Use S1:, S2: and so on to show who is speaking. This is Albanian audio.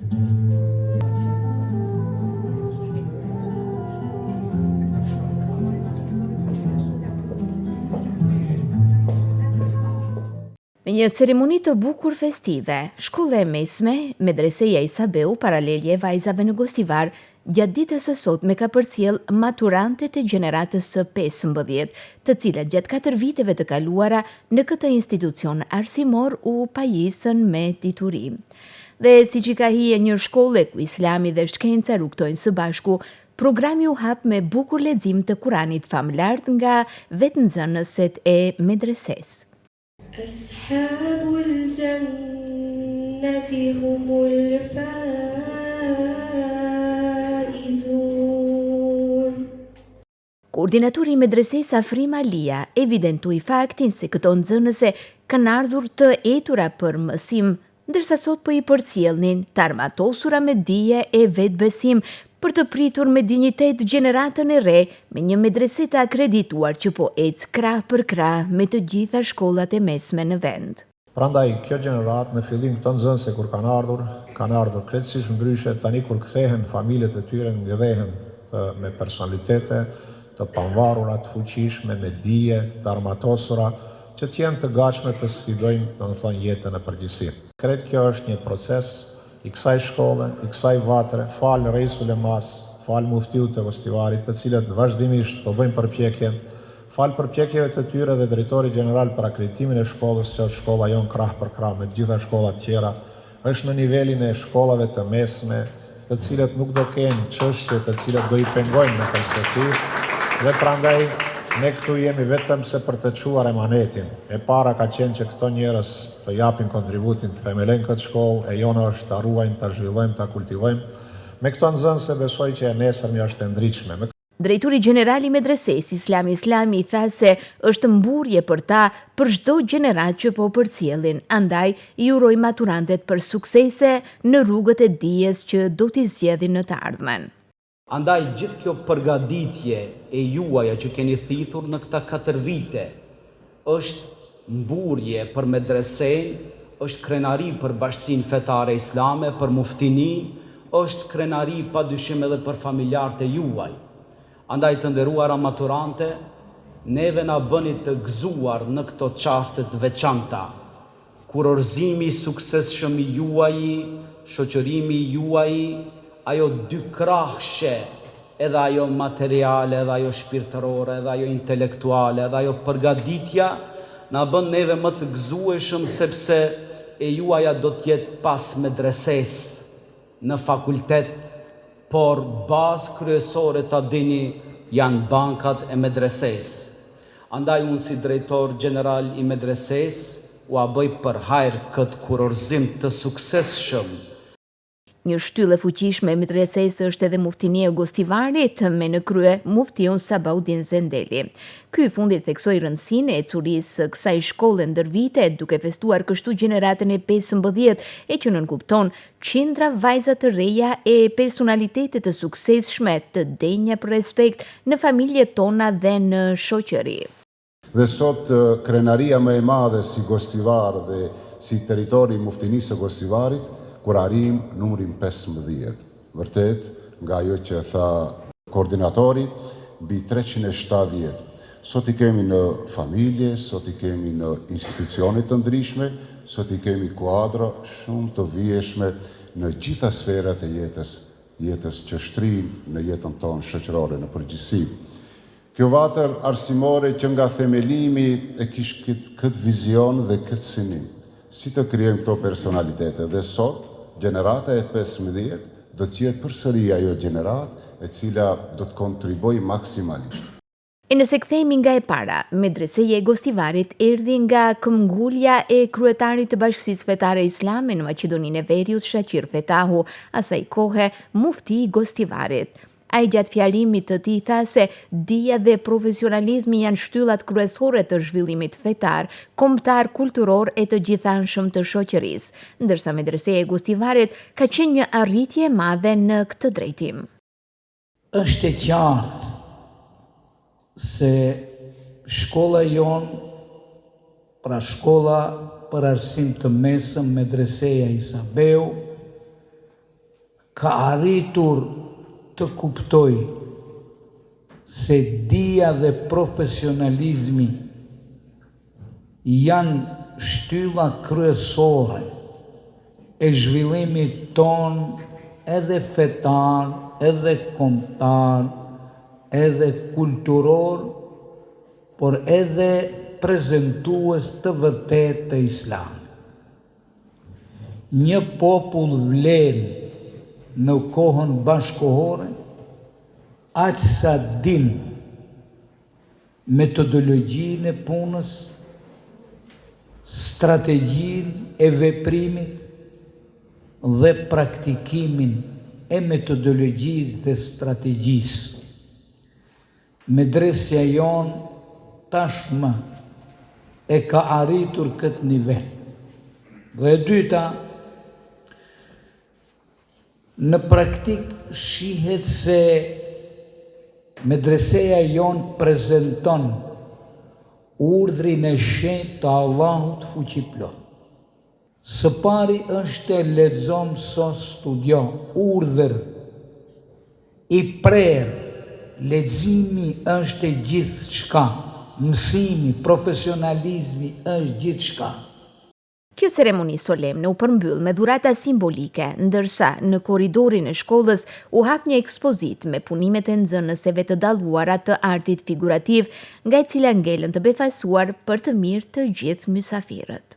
S1: Me një ceremoni të bukur festive, shkolla e mesme, Medreseja Isabeu, paralelje vajzave në Gostivar, gjatë ditës së sotme ka përcjell maturantet e gjeneratës së 15, të cilat gjatë 4 viteve të kaluara në këtë institucion arsimor u pajisën me dituri. Dhe siç i ka hije një shkolle ku Islami dhe shkenca rrugtojnë së bashku, programi u hap me bukur lexim të Kuranit famlar nga vetënxënëset e medresesë.
S2: أصحاب الجنة هم الفائزون.
S1: Koordinatori i medresesë Afrim Alia evidentoi faktin se këto nxënëse kanë ardhur të etura për mësim, ndërsa sot po i përcjellnin të armatosura me dije e vetbesim për të pritur me dinjitet gjeneratën e re me një medrese të akredituar që po ecë krah për krah me të gjitha shkollat e mesme në vend.
S3: Prandaj, kjo gjenerat në fillim këto nxënëse kur kanë ardhur krejtësisht ndryshe, tani kur kthehen familjet e tyre ngjedhehen me personalitete të pavarura, të fuqishme, me dije, të armatosura, që të jenë të gatshme të sfidojnë, domethënë, jetën e përgjithësi. Krejt kjo është një proces i kësaj shkolle, i kësaj vatre, falë Reisul Emas, falë muftiut të Gostivarit, të cilët vazhdimisht po bëjnë përpjekje, falë përpjekjeve të tyre dhe drejtori gjeneral për akreditimin e shkollës, që është shkolla jonë krah për krah me të gjitha shkollat tjera, është në nivelin e shkollave të mesme, të cilët nuk do kenë çështje të cilët do i pengojnë në perspektivë, dhe prandaj ne këtu jemi vetëm se për të çuar emanetin. E para ka qenë që këto njerëz të japin kontributin të themelojnë këtë shkollë, e jona është ta ruajmë, ta zhvillojmë, ta kultivojmë. Me këto nxënëse besoj që e nesërmja është e ndritshme.
S1: Drejtori gjeneral i medresesë Islami i tha se është mburje për ta për çdo gjenerat që po përcjellin, andaj i uroj maturantet për suksese në rrugët e dijes që do t'i zgjedhin në të ardhmen.
S4: Andaj gjithë kjo përgatitje e juaja që keni thithur në këta 4 vite është mburje për medresen, është krenari për bashkësinë fetare islame, për muftini, është krenari pa dyshim edhe për familjarët e juaj. Andaj të nderuara maturante, neve na bëni të gëzuar në këto çaste të veçanta, kur orzimi i suksesshëm i juaj, shoqërimi i juaj, ajo dy krahshe, edhe ajo materiale, edhe ajo shpirtërore, edhe ajo intelektuale, edhe ajo përgatitja, na bën neve më të gëzueshëm sepse e juaja do t'jetë pas medresesë në fakultet, por bazë kryesore ta dini janë bankat e medresesë. Andaj unë si drejtor gjeneral i medresesë u a bëj për hajër këtë kurorzim të suksesshëm.
S1: Një shtyllë fuqishme e medresesë është edhe muftinia e Gostivarit me në krye muftion Sabaudin Zendeli. Ky fundi theksoi rëndësinë e ecurisë së kësaj shkolle ndër vite, duke festuar kështu gjeneratën e 15 e që nënkupton qindra vajza të reja e personalitete të suksesshme, të denja për respekt në familjet tona dhe në shoqëri.
S5: Dhe sot krenaria më e madhe si Gostivar dhe si territori i muftinisë së Gostivarit, kur arrim numrin 15. Vërtet, nga ajo që tha koordinatori, mbi 370. Sot i kemi në familje, sot i kemi në institucionet të ndryshme, sot i kemi kuadra shumë të vijeshme në gjitha sferat e jetës që shtrijnë në jetën tonë shoqërore në përgjithësi. Kjo vatër arsimore që nga themelimi e kishte këtë vizion dhe këtë synim, si të krijojmë këto personalitete, dhe sot gjenerata e 15 do të jetë përsëri ajo gjenerat e cila do të kontribuojë maksimalisht.
S1: E nëse kthehemi nga e para, medreseja e Gostivarit erdhi nga këmbgulja e kryetarit të Bashkisë Fetare Islame në Maqedoninë e Veriut, Shaqir Fetahu, asaj kohe mufti i Gostivarit. Ai gjatë fjalimit të tij tha se dija dhe profesionalizmi janë shtyllat kryesore të zhvillimit fetar, kombëtar, kulturor e të gjithanshëm të shoqërisë, ndërsa medreseja e Gostivarit ka qenë një arritje e madhe në këtë drejtim.
S6: Është e qartë se shkolla jonë, pra shkolla për arsim të mesëm, medreseja Isabeu, ka arritur të kuptoj se dia dhe profesionalizmi janë shtylla kryesore e zhvillimit ton edhe fetar, edhe kombëtar, edhe kulturor, por edhe prezentues të vërtet të islam. Një popull vlen në kohën bashkohore, aq sa din metodologjinë e punës, strategjinë e veprimit dhe praktikimin e metodologjisë dhe strategjisë. Medresja jon tashmë e ka arritur këtë nivel. Dhe e dyta, në praktik shihet se medreseja jon prezanton urdhrin e shenjtë të Allahut fuqiplot. Së pari është lexo, mëso, studio, urdhër i prerë. Leximi është gjithçka, mësimi, profesionalizmi është gjithçka.
S1: Kjo ceremoni solemne u përmbyll me dhurata simbolike, ndërsa në korridorin e shkollës u hap një ekspozit me punimet e nxënëseve të dalluara të artit figurativ, nga e cila ngelën të befasuar për të mirë të gjithë mysafirët.